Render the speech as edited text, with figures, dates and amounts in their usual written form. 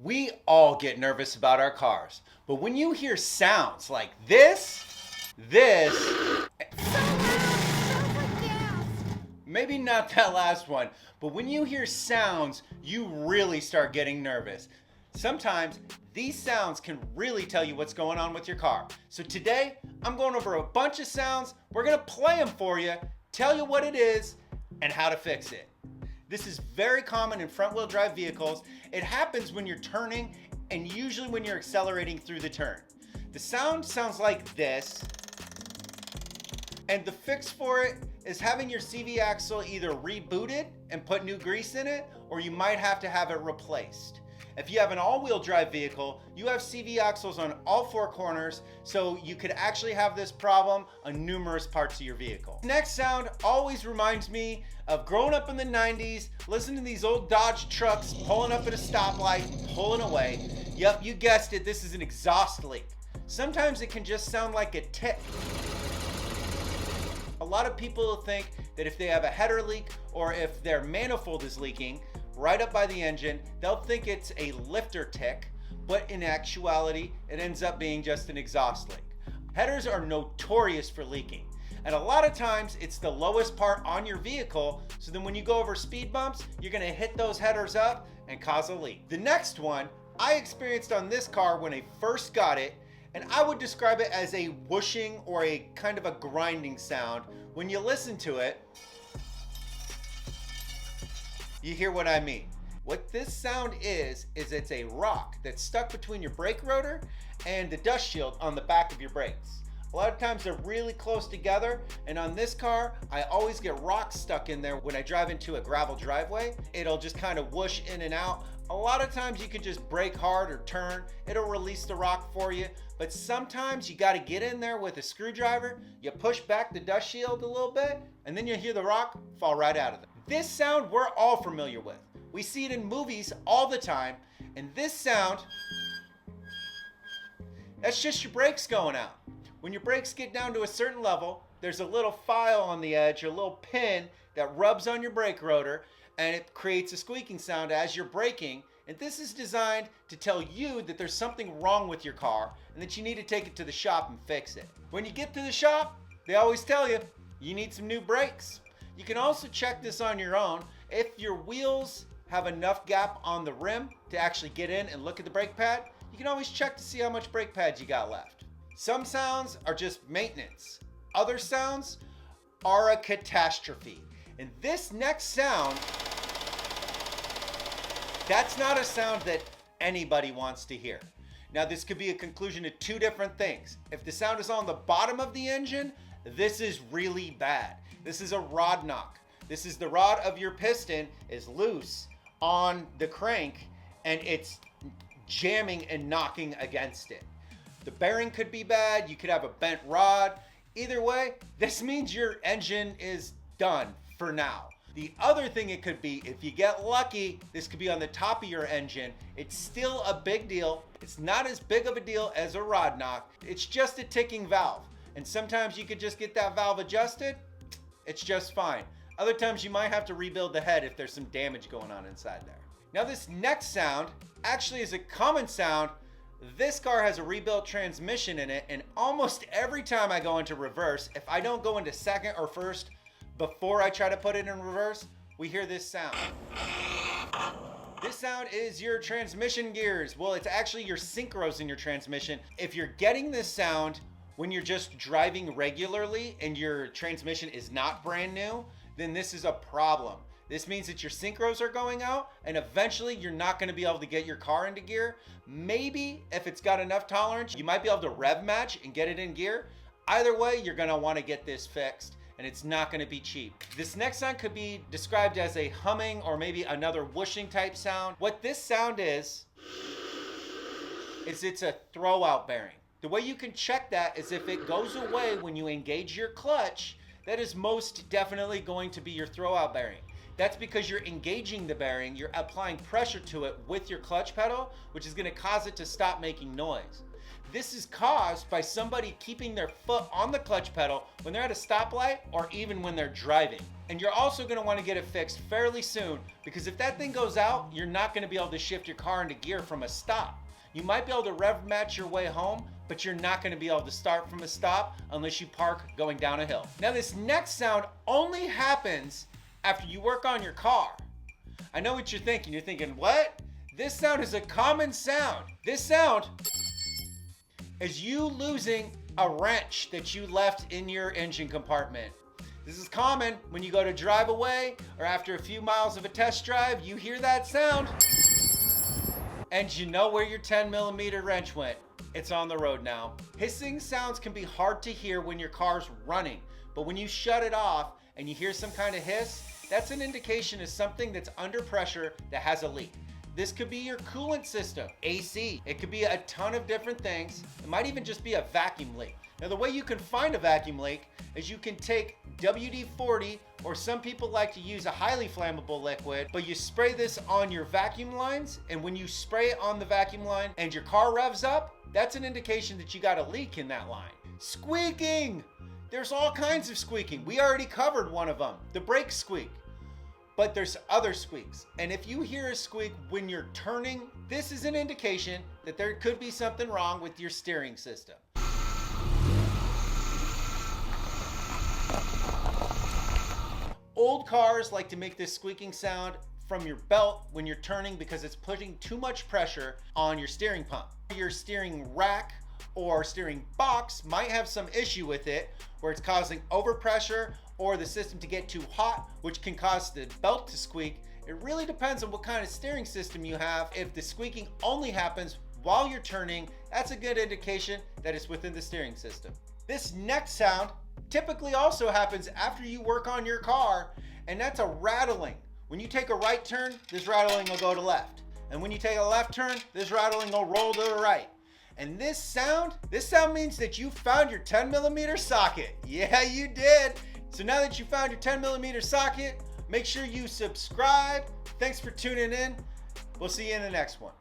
We all get nervous about our cars, but when you hear sounds like this, maybe not that last one, but when you hear sounds, you really start getting nervous. Sometimes these sounds can really tell you what's going on with your car. So today, I'm going over a bunch of sounds. We're gonna play them for you, tell you what it is, and how to fix it. This is very common in front-wheel drive vehicles. It happens when you're turning and usually when you're accelerating through the turn. The sound sounds like this, and the fix for it is having your CV axle either rebooted and put new grease in it, or you might have to have it replaced. If you have an all-wheel drive vehicle, you have CV axles on all four corners, so you could actually have this problem on numerous parts of your vehicle. Next sound always reminds me of growing up in the 90s, listening to these old Dodge trucks pulling up at a stoplight, pulling away. Yep, you guessed it, this is an exhaust leak. Sometimes it can just sound like a tick. A lot of people think that if they have a header leak or if their manifold is leaking right up by the engine, they'll think it's a lifter tick, but in actuality, it ends up being just an exhaust leak. Headers are notorious for leaking, and a lot of times it's the lowest part on your vehicle, so then when you go over speed bumps, you're gonna hit those headers up and cause a leak. The next one I experienced on this car when I first got it, and I would describe it as a whooshing or a kind of a grinding sound. When you listen to it, you hear what I mean. What this sound is it's a rock that's stuck between your brake rotor and the dust shield on the back of your brakes. A lot of times they're really close together, and on this car, I always get rocks stuck in there when I drive into a gravel driveway. It'll just kind of whoosh in and out. A lot of times you can just brake hard or turn, it'll release the rock for you, but sometimes you gotta get in there with a screwdriver, you push back the dust shield a little bit, and then you hear the rock fall right out of it. This sound we're all familiar with. We see it in movies all the time, and this sound, that's just your brakes going out. When your brakes get down to a certain level, there's a little file on the edge, a little pin that rubs on your brake rotor, and it creates a squeaking sound as you're braking. And this is designed to tell you that there's something wrong with your car and that you need to take it to the shop and fix it. When you get to the shop, they always tell you, you need some new brakes. You can also check this on your own. If your wheels have enough gap on the rim to actually get in and look at the brake pad, you can always check to see how much brake pads you got left. Some sounds are just maintenance. Other sounds are a catastrophe. And this next sound, that's not a sound that anybody wants to hear. Now, this could be a conclusion of two different things. If the sound is on the bottom of the engine, this is really bad. This is a rod knock. This is the rod of your piston is loose on the crank and it's jamming and knocking against it. The bearing could be bad. You could have a bent rod. Either way, this means your engine is done for now. The other thing it could be, if you get lucky, this could be on the top of your engine. It's still a big deal. It's not as big of a deal as a rod knock. It's just a ticking valve. And sometimes you could just get that valve adjusted. It's just fine. Other times you might have to rebuild the head if there's some damage going on inside there. Now this next sound actually is a common sound. This car has a rebuilt transmission in it, and almost every time I go into reverse, if I don't go into second or first before I try to put it in reverse, we hear this sound. This sound is your transmission gears. Well, it's actually your synchros in your transmission. If you're getting this sound when you're just driving regularly and your transmission is not brand new, then this is a problem. This means that your synchros are going out and eventually you're not gonna be able to get your car into gear. Maybe if it's got enough tolerance, you might be able to rev match and get it in gear. Either way, you're gonna wanna get this fixed and it's not gonna be cheap. This next sound could be described as a humming or maybe another whooshing type sound. What this sound is it's a throwout bearing. The way you can check that is if it goes away when you engage your clutch, that is most definitely going to be your throwout bearing. That's because you're engaging the bearing, you're applying pressure to it with your clutch pedal, which is gonna cause it to stop making noise. This is caused by somebody keeping their foot on the clutch pedal when they're at a stoplight or even when they're driving. And you're also gonna wanna get it fixed fairly soon, because if that thing goes out, you're not gonna be able to shift your car into gear from a stop. You might be able to rev match your way home, but you're not gonna be able to start from a stop unless you park going down a hill. Now this next sound only happens after you work on your car. I know what you're thinking. You're thinking, what? This sound is a common sound. This sound is you losing a wrench that you left in your engine compartment. This is common when you go to drive away or after a few miles of a test drive, you hear that sound and you know where your 10mm wrench went. It's on the road now. Hissing sounds can be hard to hear when your car's running, but when you shut it off and you hear some kind of hiss, that's an indication of something that's under pressure that has a leak. This could be your coolant system, AC. It could be a ton of different things. It might even just be a vacuum leak. Now, the way you can find a vacuum leak is you can take WD-40, or some people like to use a highly flammable liquid, but you spray this on your vacuum lines, and when you spray it on the vacuum line and your car revs up, that's an indication that you got a leak in that line. Squeaking! There's all kinds of squeaking. We already covered one of them, the brake squeak. But there's other squeaks. And if you hear a squeak when you're turning, this is an indication that there could be something wrong with your steering system. Old cars like to make this squeaking sound from your belt when you're turning because it's putting too much pressure on your steering pump. Your steering rack or steering box might have some issue with it where it's causing overpressure or the system to get too hot, which can cause the belt to squeak. It really depends on what kind of steering system you have. If the squeaking only happens while you're turning, that's a good indication that it's within the steering system. This next sound typically also happens after you work on your car, and that's a rattling. When you take a right turn, this rattling will go to left. And when you take a left turn, this rattling will roll to the right. And this sound means that you found your 10mm socket. Yeah, you did. So now that you found your 10mm socket, make sure you subscribe. Thanks for tuning in. We'll see you in the next one.